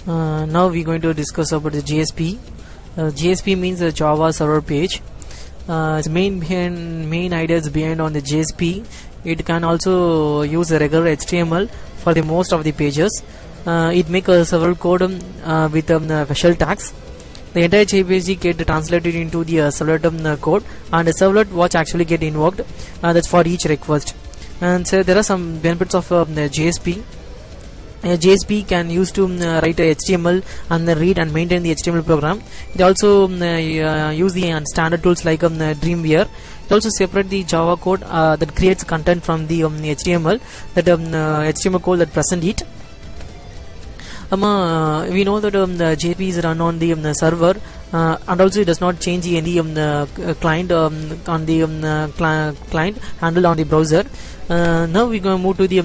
Now we're going to discuss about the JSP. JSP means the Java Server Page. Its main ideas behind on the JSP. It can also use a regular HTML for the most of the pages. It makes a server code with special tags. The entire JPG get translated into the servlet code, and the servlet watch actually get invoked. That's for each request. And so there are some benefits of the JSP. JSP can use to write HTML and read and maintain the HTML program. It also use the standard tools like Dreamweaver. It also separate the Java code that creates content from the HTML, that HTML code that present it. We know that the JSP is run on the server, and also it does not change any client on the client handled on the browser. Now we're going to move to the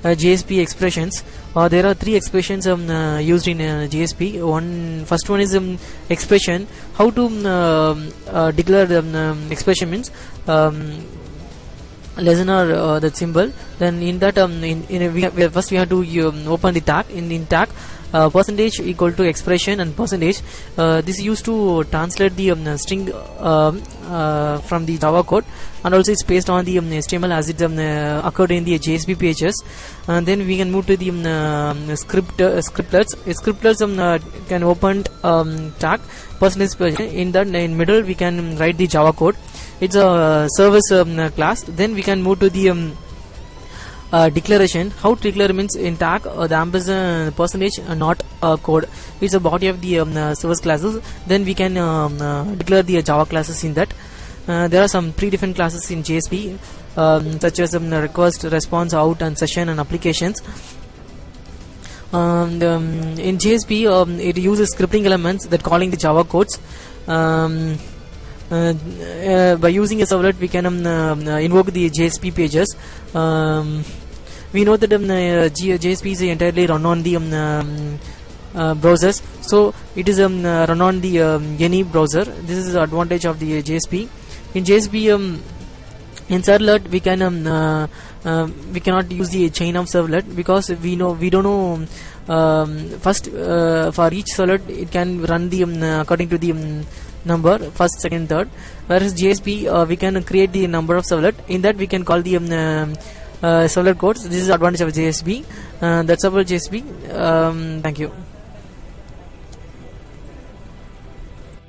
JSP expressions. There are three expressions used in JSP. First one is expression. How to declare the expression means listener that symbol. Then in that first we have to open the tag. In tag, percentage equal to expression and percentage. This is used to translate the string from the Java code, and also it's based on the HTML as it occurred in the JSP pages. And then we can move to the scriptlets. Scriptlets can open tag percentage. In middle we can write the Java code. It's a service class. Then we can move to the declaration. How to declare means in tag the ampersand percentage not code. It's a body of the service classes. Then we can declare the Java classes in that. There are some three different classes in JSP, such as request, response, out, and session and applications. In JSP, it uses scripting elements that calling the Java codes. By using a servlet, we can invoke the JSP pages. We know that JSP is entirely run on the browsers, so it is run on the any browser. This is the advantage of the JSP. In JSP, in servlet we cannot use the chain of servlet, because we don't know first for each servlet it can run the according to the number first, second, third. Whereas JSP we can create the number of servlet. In that we can call the servlet codes. This is the advantage of JSP. That's about JSP. Thank you.